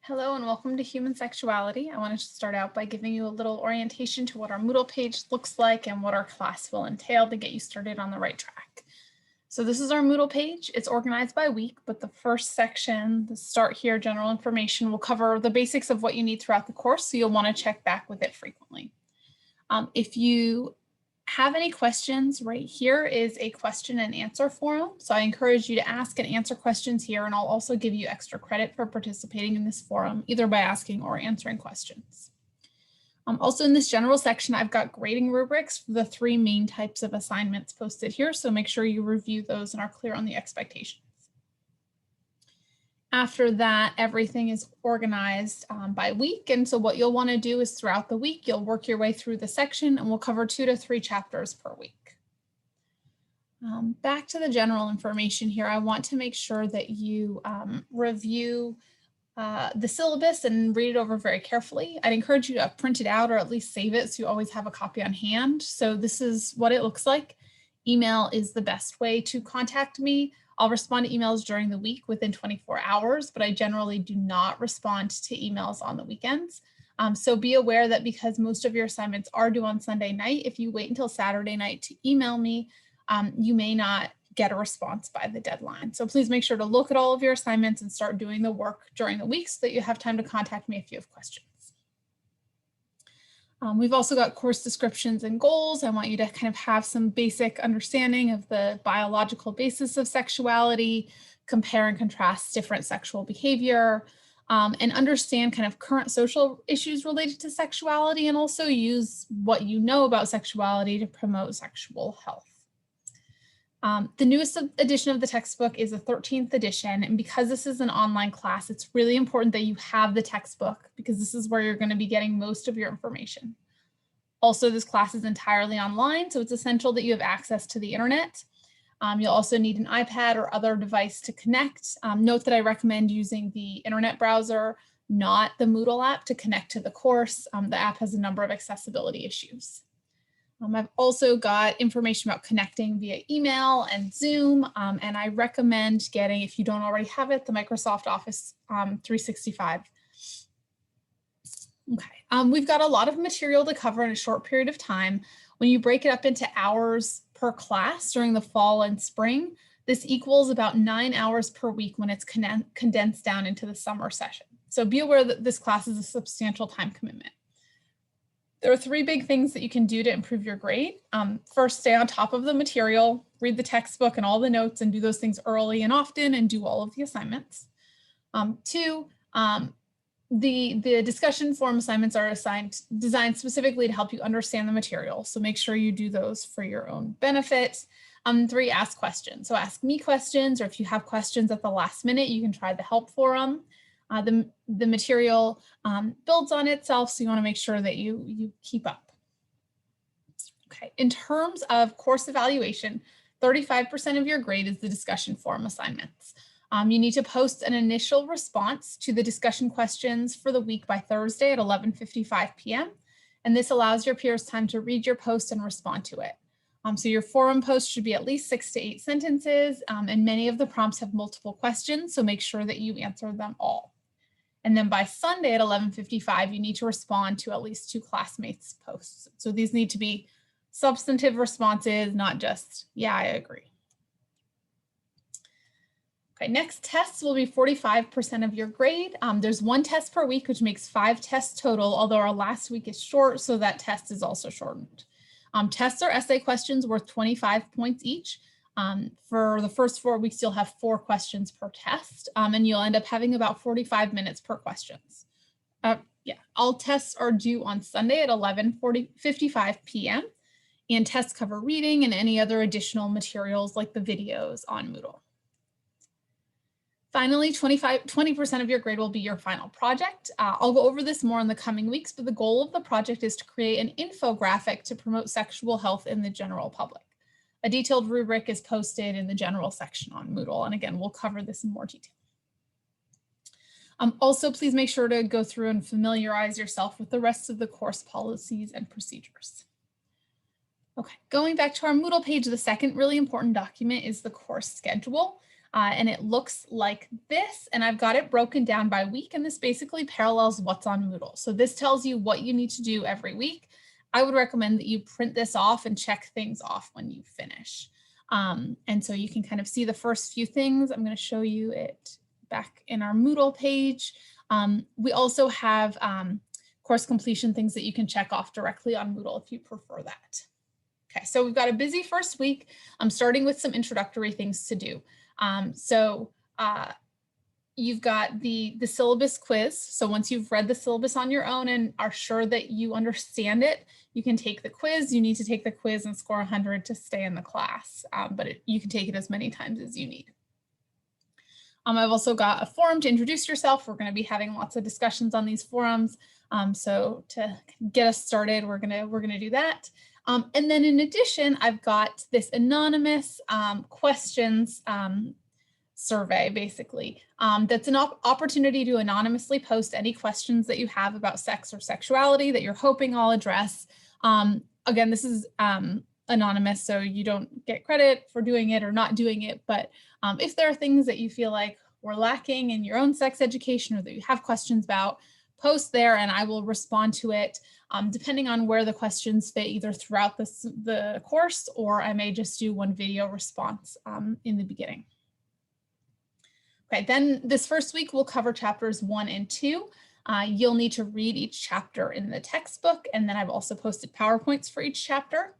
Hello and welcome to Human Sexuality. I wanted to start out by giving you a little orientation to what our Moodle page looks like and what our class will entail to get you started on the right track. So this is our Moodle page. It's organized by week, but the first section, the start here, general information, will cover the basics of what you need throughout the course, so you'll want to check back with it frequently. If you have any questions, right here is a question and answer forum. So I encourage you to ask and answer questions here, and I'll also give you extra credit for participating in this forum, either by asking or answering questions. Also in this general section, I've got grading rubrics for the three main types of assignments posted here. So make sure you review those and are clear on the expectations. After that, everything is organized by week. And so what you'll want to do is throughout the week, you'll work your way through the section and we'll cover 2 to 3 chapters per week. Back to the general information here, I want to make sure that you review the syllabus and read it over very carefully. I'd encourage you to print it out or at least save it so you always have a copy on hand. So this is what it looks like. Email is the best way to contact me. I'll respond to emails during the week within 24 hours, but I generally do not respond to emails on the weekends. So be aware that because most of your assignments are due on Sunday night, if you wait until Saturday night to email me, you may not get a response by the deadline. So please make sure to look at all of your assignments and start doing the work during the week so that you have time to contact me if you have questions. We've also got course descriptions and goals. I want you to kind of have some basic understanding of the biological basis of sexuality, compare and contrast different sexual behavior, and understand kind of current social issues related to sexuality, and also use what you know about sexuality to promote sexual health. The newest edition of the textbook is the 13th edition, and because this is an online class, it's really important that you have the textbook because this is where you're going to be getting most of your information. Also, this class is entirely online, so it's essential that you have access to the internet. You'll also need an iPad or other device to connect. Note that I recommend using the internet browser, not the Moodle app, to connect to the course. The app has a number of accessibility issues. I've also got information about connecting via email and Zoom, and I recommend getting, if you don't already have it, the Microsoft Office 365. Okay, we've got a lot of material to cover in a short period of time. When you break it up into hours per class during the fall and spring, this equals about 9 hours per week when it's condensed down into the summer session. So be aware that this class is a substantial time commitment. There are 3 big things that you can do to improve your grade. First, stay on top of the material, read the textbook and all the notes and do those things early and often and do all of the assignments. 2, the discussion forum assignments are designed specifically to help you understand the material. So make sure you do those for your own benefit. 3, ask questions. So ask me questions, or if you have questions at the last minute, you can try the help forum. The material builds on itself, so you want to make sure that you keep up. Okay, in terms of course evaluation, 35% of your grade is the discussion forum assignments. You need to post an initial response to the discussion questions for the week by Thursday at 11:55 p.m. And this allows your peers time to read your post and respond to it. So your forum post should be at least 6 to 8 sentences, and many of the prompts have multiple questions, so make sure that you answer them all. And then by Sunday at 11:55, you need to respond to at least 2 classmates' posts. So these need to be substantive responses, not just, yeah, I agree. Okay, next, tests will be 45% of your grade. There's 1 test per week, which makes 5 tests total, although our last week is short, so that test is also shortened. Tests are essay questions worth 25 points each. For the first 4 weeks, you'll have 4 questions per test, and you'll end up having about 45 minutes per questions. All tests are due on Sunday at 11:55 p.m. and tests cover reading and any other additional materials like the videos on Moodle. Finally, 20% of your grade will be your final project. I'll go over this more in the coming weeks, but the goal of the project is to create an infographic to promote sexual health in the general public. A detailed rubric is posted in the general section on Moodle. And again, we'll cover this in more detail. Also, please make sure to go through and familiarize yourself with the rest of the course policies and procedures. Okay, going back to our Moodle page, the second really important document is the course schedule. And it looks like this, and I've got it broken down by week, and this basically parallels what's on Moodle. So this tells you what you need to do every week. I would recommend that you print this off and check things off when you finish. And so you can kind of see the first few things. I'm going to show you it back in our Moodle page. We also have course completion things that you can check off directly on Moodle if you prefer that. Okay, so we've got a busy first week. I'm starting with some introductory things to do. You've got the syllabus quiz. So once you've read the syllabus on your own and are sure that you understand it, you can take the quiz. You need to take the quiz and score 100 to stay in the class, but you can take it as many times as you need. I've also got a forum to introduce yourself. We're going to be having lots of discussions on these forums. So to get us started, we're gonna do that. And then in addition, I've got this anonymous questions survey, basically. That's an opportunity to anonymously post any questions that you have about sex or sexuality that you're hoping I'll address. Again, this is anonymous, so you don't get credit for doing it or not doing it. But if there are things that you feel like were lacking in your own sex education or that you have questions about, post there and I will respond to it depending on where the questions fit, either throughout the course, or I may just do one video response in the beginning. Okay, then this first week we'll cover chapters 1 and 2. You'll need to read each chapter in the textbook, and then I've also posted PowerPoints for each chapter.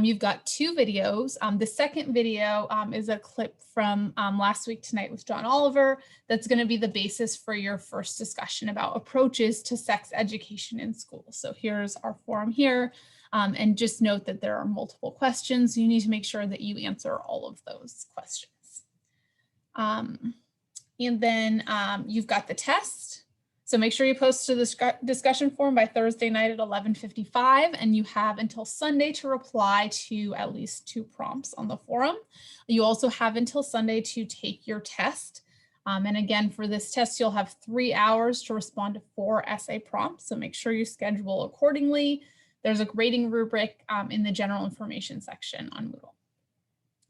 You've got 2 videos. The second video is a clip from Last Week Tonight with John Oliver. That's going to be the basis for your first discussion about approaches to sex education in school. So here's our forum here. And just note that there are multiple questions. You need to make sure that you answer all of those questions. And then you've got the test. So make sure you post to the discussion forum by Thursday night at 11:55, and you have until Sunday to reply to at least 2 prompts on the forum. You also have until Sunday to take your test. And again, for this test, you'll have 3 hours to respond to 4 essay prompts. So make sure you schedule accordingly. There's a grading rubric in the general information section on Moodle.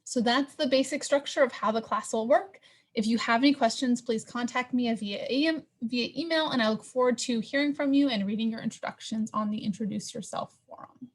So that's the basic structure of how the class will work. If you have any questions, please contact me via email, and I look forward to hearing from you and reading your introductions on the Introduce Yourself forum.